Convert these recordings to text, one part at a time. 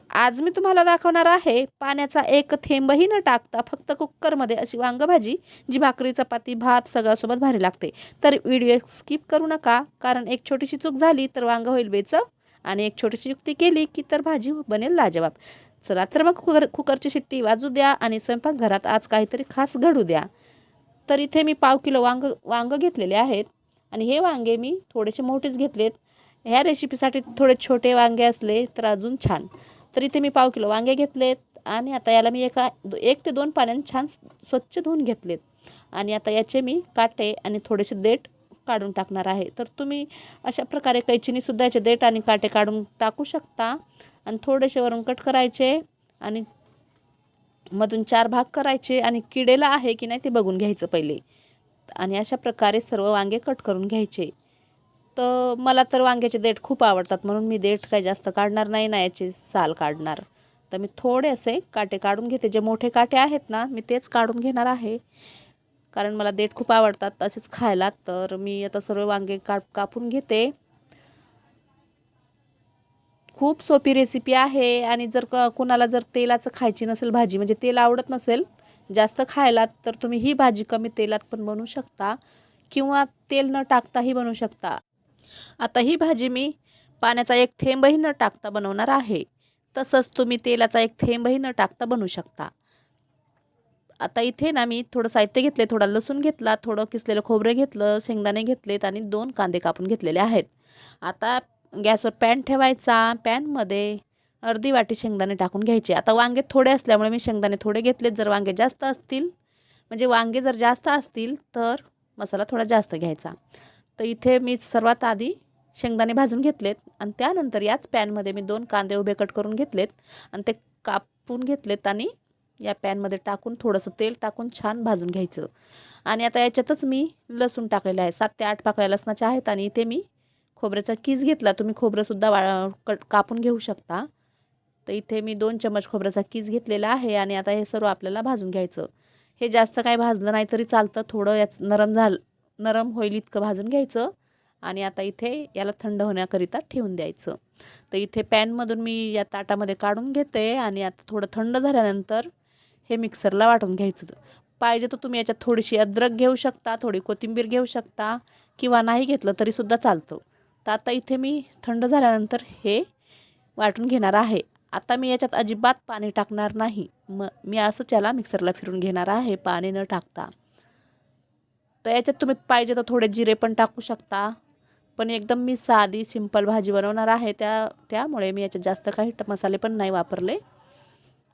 आज मी तुम्हाला दाखवणार आहे पाण्याचा एक थेंबही न टाकता फक्त कुकरमध्ये अशी वांग भाजी, जी भाकरी चपाती भात सगळ्यासोबत भारी लागते. तर व्हिडिओ स्किप करू नका, कारण एक छोटीशी चूक झाली तर वांग होईल बेचव आणि एक छोटीशी युक्ती केली की तर भाजी बनेल लाजवाब. चला तर मग कुकरची शिट्टी वाजू द्या आणि स्वयंपाकघरात आज काहीतरी खास घडू द्या. तर इथे मी पाव किलो वांग घेतलेले आहेत आणि हे वांगे मी थोडेसे मोठेच घेतलेत. ह्या रेसिपीसाठी थोडे छोटे वांगे असले तर अजून छान. तर इथे मी पाव किलो वांगे घेतलेत आणि आता याला मी 1 ते 2 पाण्याने छान स्वच्छ धुवून घेतलेत आणि आता याचे मी काटे आणि थोडेसे देठ काढून टाकणार आहे. तर तुम्ही अशा प्रकारे कैचीनीसुद्धा याचे देठ आणि काटे काढून टाकू शकता आणि थोडेसे वरून कट करायचे आणि मधून 4 भाग करायचे आणि किडेला आहे की नाही ते बघून घ्यायचं पहिले आणि अशा प्रकारे सर्व वांगे कट करून घ्यायचे. तर मला तर वांग्याचे देठ खूप आवडतात म्हणून मी देठ काही जास्त काढणार नाही ना, याची साल काढणार. तर मी थोडे असे काटे काढून घेते. जे मोठे काटे आहेत ना मी तेच काढून घेणार आहे, कारण मला देठ खूप आवडतात तसेच खायला. तर मी आता सर्व वांगे कापून घेते. खूप सोपी रेसिपी आहे आणि जर कुणाला जर तेलाचं खायची नसेल भाजी, म्हणजे तेल आवडत नसेल जास्त खायला, तर तुम्ही ही भाजी कमी तेलात पण बनवू शकता किंवा तेल न टाकताही बनवू शकता. आता ही भाजी मी पाण्याचा एक थेंबही न टाकता बनवणार आहे. तसंच तुम्ही तेलाचा एक थेंबही न टाकता बनवू शकता. आता इथे ना मी थोडं साहित्य घेतले, थोडा लसूण घेतला, थोडं किसलेलं खोबरं घेतलं, शेंगदाणे घेतलेत आणि 2 कांदे कापून घेतलेले आहेत. आता गॅसवर पॅन ठेवायचा. पॅनमध्ये अर्धी वाटी शेंगदाणे टाकून घ्यायचे. आता वांगे थोडे असल्यामुळे मी शेंगदाणे थोडे घेतलेत. जर वांगे जास्त असतील, म्हणजे वांगे जर जास्त असतील तर मसाला थोडा जास्त घ्यायचा. तर इथे मी सर्वात आधी शेंगदाणे भाजून घेतलेत आणि त्यानंतर याच पॅनमध्ये मी 2 कांदे उभे कट करून घेतलेत आणि ते कापून घेतलेत आणि या पॅनमध्ये टाकून थोडंसं तेल टाकून छान भाजून घ्यायचं. आणि आता याच्यातच मी लसूण टाकलेलं आहे. 7 ते 8 पाकळ्या लसणाच्या आहेत आणि इथे मी खोबऱ्याचा कीस घेतला. तुम्ही खोबरंसुद्धा कापून घेऊ शकता. तर इथे मी 2 चम्मच खोबऱ्याचा कीस घेतलेला आहे आणि आता हे सर्व आपल्याला भाजून घ्यायचं. हे जास्त काही भाजलं नाही तरी चालतं, थोडं याच नरम होईल इतकं भाजून घ्यायचं आणि आता इथे याला थंड होण्याकरिता ठेवून द्यायचं. तर इथे पॅनमधून मी या ताटामध्ये काढून घेते आणि आता थोडं थंड झाल्यानंतर हे मिक्सरला वाटून घ्यायचं. पाहिजे तर तुम्ही याच्यात थोडीशी अद्रक घेऊ शकता, थोडी कोथिंबीर घेऊ शकता किंवा नाही घेतलं तरीसुद्धा चालतं. तर आता इथे मी थंड झाल्यानंतर हे वाटून घेणार आहे. आता मी याच्यात अजिबात पाणी टाकणार नाही. मी असंच याला मिक्सरला फिरून घेणार आहे पाणी न टाकता. तर याच्यात तुम्ही पाहिजे तर थोडे जिरे पण टाकू शकता, पण एकदम मी साधी सिंपल भाजी बनवणार आहे त्यामुळे मी याच्यात जास्त काही मसाले पण नाही वापरले.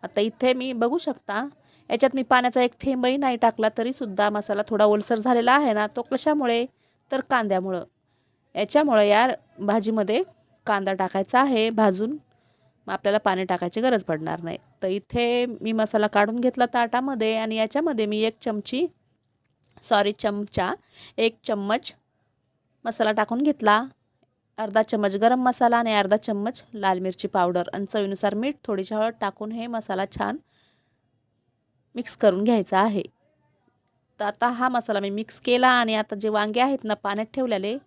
आता इथे मी बघू शकता याच्यात मी पाण्याचा एक थेंबही नाही टाकला तरीसुद्धा मसाला थोडा ओलसर झालेला आहे ना, तो कशामुळे तर कांद्यामुळं. याच्यामुळं या भाजीमध्ये कांदा टाकायचा आहे भाजून, मग आपल्याला पाणी टाकायची गरज पडणार नाही. तर इथे मी मसाला काढून घेतला ताटामध्ये आणि याच्यामध्ये मी 1 चमचा 1 चम्मच मसाला टाकून घेतला. अर्धा चम्मच गरम मसाला आणि अर्धा चम्मच लाल मिरची पावडर आणि चवीनुसार मीठ, थोडीशी हळद टाकून हे मसाला छान मिक्स करून घ्यायचा आहे. तर आता हा मसाला मी मिक्स केला आणि आता जे वांगे आहेत ना पाण्यात ठेवलेले,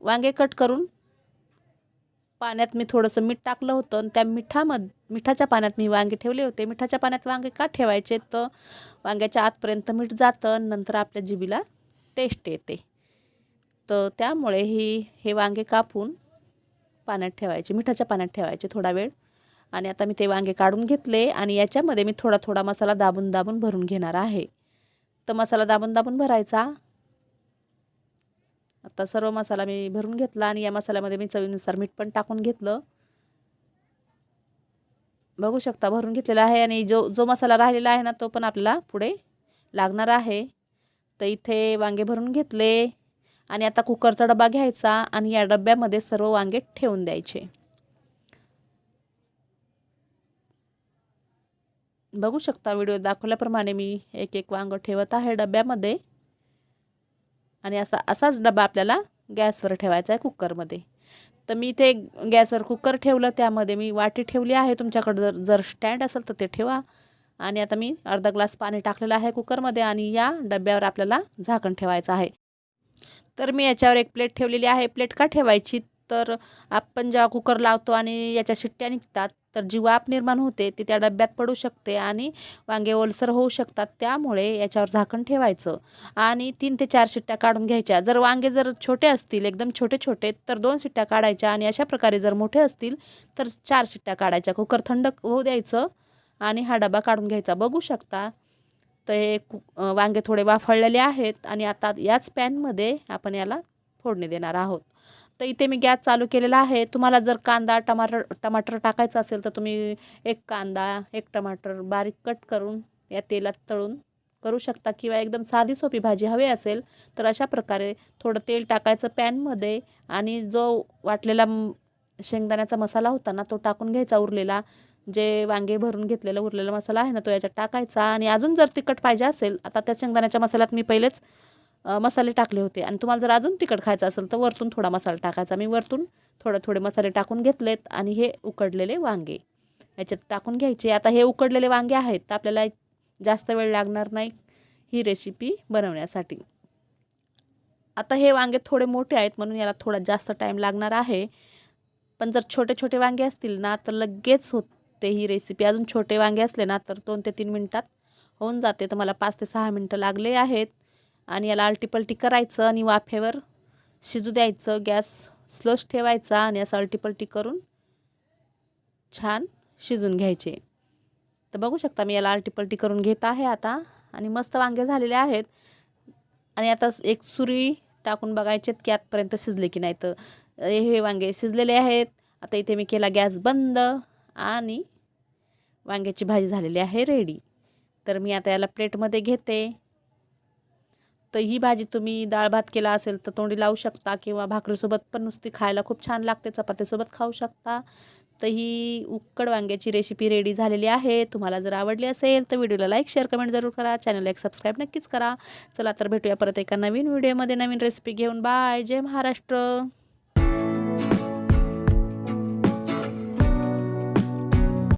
वांगे कट करून पाण्यात मी थोडंसं मीठ टाकलं होतं आणि त्या मिठाच्या पाण्यात मी वांगे ठेवले होते. मिठाच्या पाण्यात वांगे का ठेवायचे, तर वांग्याच्या आतपर्यंत मीठ जातं, नंतर आपल्या जिभेला टेस्ट येते. तर त्यामुळे हे वांगे कापून पाण्यात ठेवायचे, मिठाच्या पाण्यात ठेवायचे थोडा वेळ. आणि आता मी ते वांगे काढून घेतले आणि याच्यामध्ये मी थोडा थोडा मसाला दाबून दाबून भरून घेणार आहे. तर मसाला दाबून दाबून भरायचा. आता सर्व मसाला मी भरून घेतला आणि या मसाल्यामध्ये मी चवीनुसार मीठ पण टाकून घेतलं. बघू शकता भरून घेतलेला आहे आणि जो मसाला राहिलेला आहे ना तो पण आपल्याला पुढे लागणार आहे. तर इथे वांगे भरून घेतले आणि आता कुकरचा डबा घ्यायचा आणि या डब्यामध्ये सर्व वांगे ठेवून द्यायचे. बघू शकता व्हिडिओ दाखवल्याप्रमाणे मी एक एक वांगं ठेवत आहे डब्यामध्ये आणि असाच डबा आपल्याला गॅसवर ठेवायचा आहे कुकरमध्ये. तर मी इथे गॅसवर कुकर ठेवलं, त्यामध्ये मी वाटी ठेवली आहे. तुमच्याकडं जर स्टँड असेल तर ते ठेवा. आणि आता मी अर्धा ग्लास पाणी टाकलेलं आहे कुकरमध्ये आणि या डब्यावर आपल्याला झाकण ठेवायचं आहे. तर मी याच्यावर एक प्लेट ठेवलेली आहे. प्लेट का ठेवायची, तर आपण जेव्हा कुकर लावतो आणि याच्या शिट्ट्या निघतात तर जी वाफ निर्माण होते ती त्या डब्यात पडू शकते आणि वांगे ओलसर होऊ शकतात. त्यामुळे याच्यावर झाकण ठेवायचं आणि 3 ते 4 शिट्ट्या काढून घ्यायच्या. जर वांगे जर छोटे असतील, एकदम छोटे-छोटे, तर 2 शिट्ट्या काढायच्या आणि अशा प्रकारे जर मोठे असतील तर 4 शिट्ट्या काढायच्या. कुकर थंड होऊ द्यायचं आणि हा डबा काढून घ्यायचा. बघू शकता तर हे वांगे थोडे वाफळलेले आहेत आणि आता याच पॅनमध्ये आपण याला फोडणी देणार आहोत. तर इथे मी गॅस चालू केलेला आहे. तुम्हाला जर कांदा, टमाटर टाकायचा असेल तर तुम्ही एक कांदा, एक टमाटर बारीक कट करून या तेलात तळून करू शकता किंवा एकदम साधी सोपी भाजी हवी असेल तर अशा प्रकारे थोडं तेल टाकायचं पॅनमध्ये आणि जो वाटलेला शेंगदाण्याचा मसाला होता ना तो टाकून घ्यायचा उरलेला. जे वांगे भरून घेतलेला उरलेला मसाला आहे ना तो याच्यात टाकायचा आणि अजून जर तिखट पाहिजे असेल, आता त्या शेंगदाण्याच्या मसाल्यात मी पहिलेच मसाले टाकले होते आणि तुम्हाला जर अजून तिखट खायचं असेल तर वरतून थोडा मसाला टाकायचा. मी वरतून थोडे मसाले टाकून घेतलेत आणि हे उकडलेले वांगे याच्यात टाकून घ्यायचे. आता हे उकडलेले वांगे आहेत तर आपल्याला जास्त वेळ लागणार नाही ही रेसिपी बनवण्यासाठी. आता हे वांगे थोडे मोठे आहेत म्हणून याला थोडा जास्त टाईम लागणार आहे. पण जर छोटे वांगे असतील ना तर लगेच होते ही रेसिपी. अजून छोटे वांगे असले ना तर 2 ते 3 मिनिटात होऊन जाते. तर मला 5 ते 6 मिनटं लागले आहेत आणि याला आलटीपलटी करायचं आणि वाफेवर शिजू द्यायचं. गॅस स्लोच ठेवायचा आणि असं आलटीपलटी करून छान शिजून घ्यायचे. तर बघू शकता मी याला आलटीपलटी करून घेत आहे आता आणि मस्त वांगे झालेले आहेत. आणि आता एक सुरी टाकून बघायचेत की आतपर्यंत शिजले की नाही. तर हे वांगे शिजलेले आहेत. आता इथे मी केला गॅस बंद आणि वांग्याची भाजी झालेली आहे रेडी. तर मी आता याला प्लेटमध्ये घेते. तर ही भाजी तुम्ही डाळ भात केला असेल तर तोंडी लावू शकता किंवा भाकरीसोबत पण नुसती खायला खूप छान लागते. चपातीसोबत खाऊ शकता. तर ही उक्कड वांग्याची रेसिपी रेडी झालेली आहे. तुम्हाला जर आवडली असेल तर व्हिडिओला लाईक, शेअर, कमेंट जरूर करा. चॅनलला एक सबस्क्राईब नक्कीच करा. चला तर भेटूया परत एका नवीन व्हिडिओमध्ये नवीन रेसिपी घेऊन. बाय. जय महाराष्ट्र.